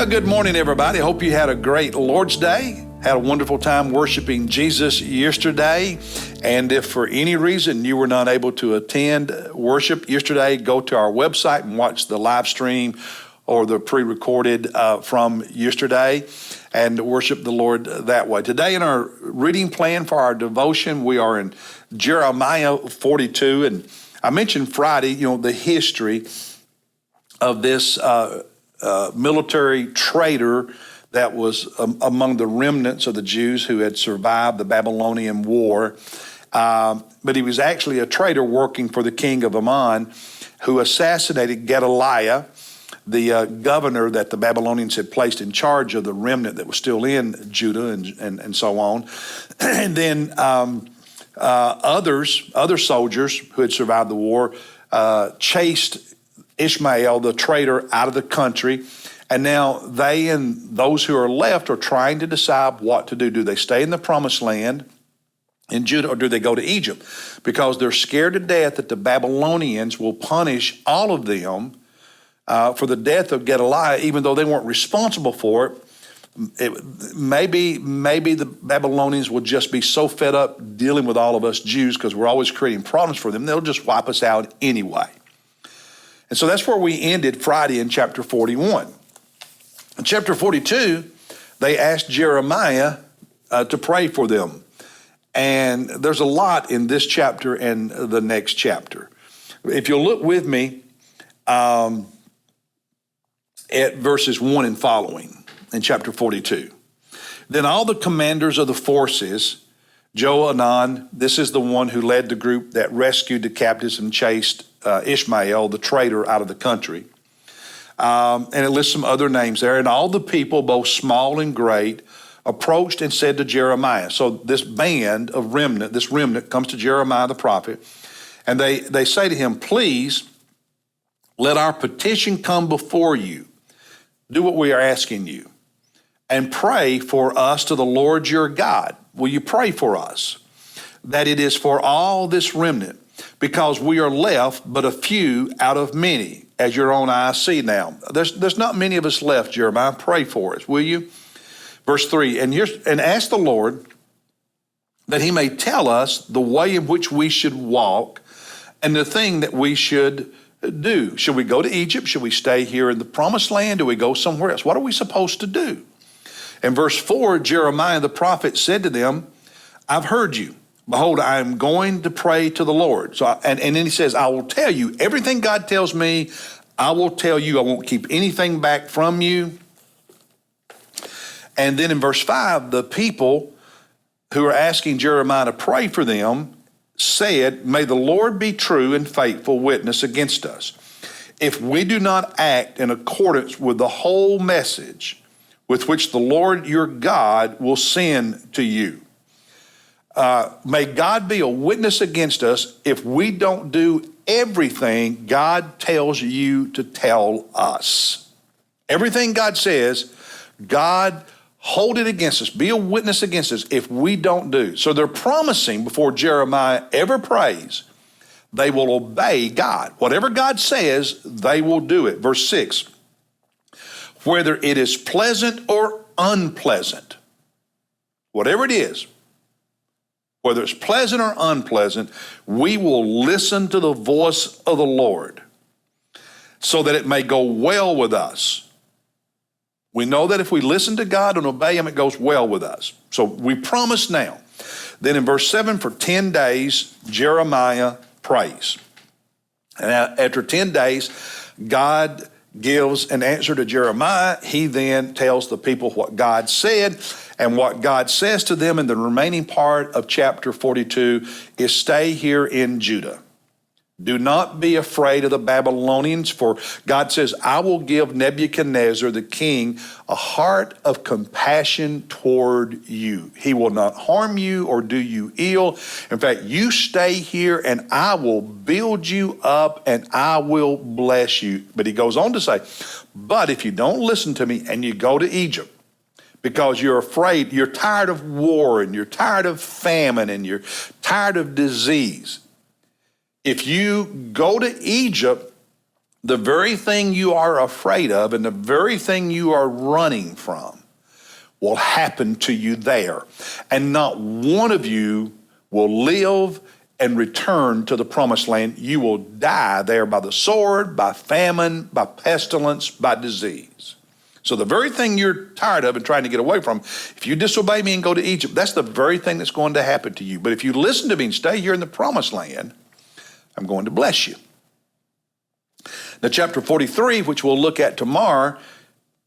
Well, good morning, everybody. Hope you had a great Lord's Day. Had a wonderful time worshiping Jesus yesterday. And if for any reason you were not able to attend worship yesterday, go to our website and watch the live stream or the pre-recorded from yesterday and worship the Lord that way. Today in our reading plan for our devotion, we are in Jeremiah 42. And I mentioned Friday, the history of this military traitor that was among the remnants of the Jews who had survived the Babylonian war. But he was actually a traitor working for the king of Ammon, who assassinated Gedaliah, the governor that the Babylonians had placed in charge of the remnant that was still in Judah and so on. And then other soldiers who had survived the war chased Ishmael, the traitor, out of the country. And now they and those who are left are trying to decide what to do. Do they stay in the promised land in Judah, or do they go to Egypt? Because they're scared to death that the Babylonians will punish all of them for the death of Gedaliah, even though they weren't responsible for it. Maybe the Babylonians will just be so fed up dealing with all of us Jews because we're always creating problems for them, they'll just wipe us out anyway. And so that's where we ended Friday in chapter 41. In chapter 42, they asked Jeremiah to pray for them. And there's a lot in this chapter and the next chapter. If you'll look with me at verses 1 and following in chapter 42. Then all the commanders of the forces, Johanan, this is the one who led the group that rescued the captives and chased Ishmael, the traitor, out of the country. And it lists some other names there. And all the people, both small and great, approached and said to Jeremiah. So this band of remnant, this remnant comes to Jeremiah the prophet, and they say to him, please let our petition come before you. Do what we are asking you. And pray for us to the Lord your God. Will you pray for us? That it is for all this remnant, because we are left but a few out of many, as your own eyes see now. There's not many of us left, Jeremiah. Pray for us, will you? Verse 3, and ask the Lord that he may tell us the way in which we should walk and the thing that we should do. Should we go to Egypt? Should we stay here in the promised land? Do we go somewhere else? What are we supposed to do? In verse 4, Jeremiah the prophet said to them, I've heard you. Behold, I am going to pray to the Lord. And then he says, I will tell you everything God tells me. I will tell you. I won't keep anything back from you. And then in verse 5, the people who are asking Jeremiah to pray for them said, may the Lord be true and faithful witness against us, if we do not act in accordance with the whole message with which the Lord your God will send to you. May God be a witness against us if we don't do everything God tells you to tell us. Everything God says, God hold it against us. Be a witness against us if we don't do. So they're promising before Jeremiah ever prays, they will obey God. Whatever God says, they will do it. Verse 6, whether it is pleasant or unpleasant, whatever it is, whether it's pleasant or unpleasant, we will listen to the voice of the Lord so that it may go well with us. We know that if we listen to God and obey him, it goes well with us. So we promise now. Then in verse 7, for 10 days, Jeremiah prays. And after 10 days, God gives an answer to Jeremiah. He then tells the people what God said. And what God says to them in the remaining part of chapter 42 is stay here in Judah. Do not be afraid of the Babylonians, for God says, I will give Nebuchadnezzar the king a heart of compassion toward you. He will not harm you or do you ill. In fact, you stay here and I will build you up and I will bless you. But he goes on to say, but if you don't listen to me and you go to Egypt, because you're afraid, you're tired of war and you're tired of famine and you're tired of disease. If you go to Egypt, the very thing you are afraid of and the very thing you are running from will happen to you there. And not one of you will live and return to the promised land. You will die there by the sword, by famine, by pestilence, by disease. So the very thing you're tired of and trying to get away from, if you disobey me and go to Egypt, that's the very thing that's going to happen to you. But if you listen to me and stay here in the promised land, I'm going to bless you. Now, chapter 43, which we'll look at tomorrow,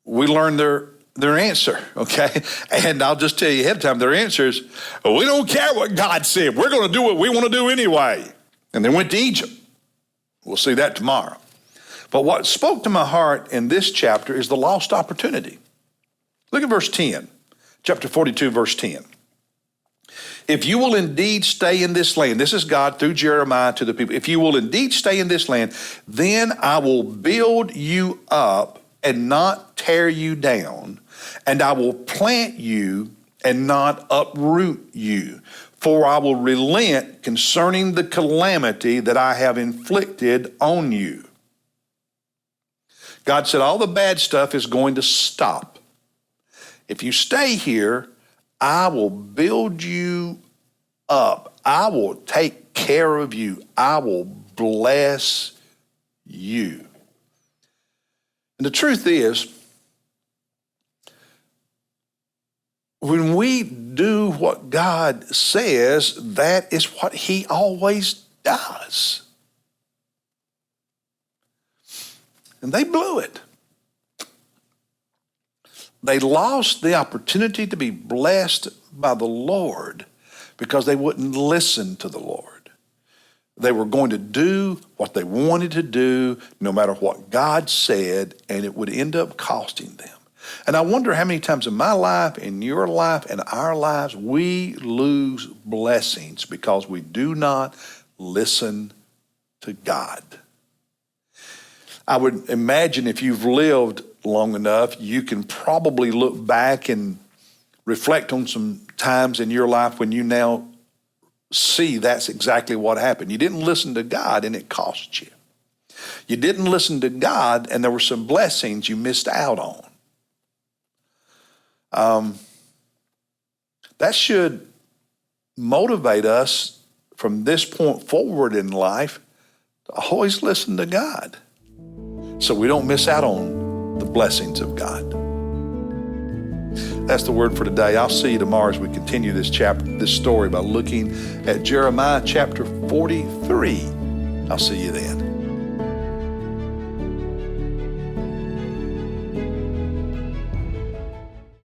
we learn their answer, okay? And I'll just tell you ahead of time, their answer is, we don't care what God said. We're going to do what we want to do anyway. And they went to Egypt. We'll see that tomorrow. But what spoke to my heart in this chapter is the lost opportunity. Look at verse 10, chapter 42, verse 10. If you will indeed stay in this land, this is God through Jeremiah to the people. If you will indeed stay in this land, then I will build you up and not tear you down, and I will plant you and not uproot you. For I will relent concerning the calamity that I have inflicted on you. God said all the bad stuff is going to stop. If you stay here, I will build you up. I will take care of you. I will bless you. And the truth is, when we do what God says, that is what he always does. And they blew it. They lost the opportunity to be blessed by the Lord because they wouldn't listen to the Lord. They were going to do what they wanted to do, no matter what God said, and it would end up costing them. And I wonder how many times in my life, in your life, in our lives, we lose blessings because we do not listen to God. I would imagine if you've lived long enough, you can probably look back and reflect on some times in your life when you now see that's exactly what happened. You didn't listen to God and it cost you. You didn't listen to God and there were some blessings you missed out on. That should motivate us from this point forward in life to always listen to God so we don't miss out on the blessings of God. That's the word for today. I'll see you tomorrow as we continue this story by looking at Jeremiah chapter 43. I'll see you then.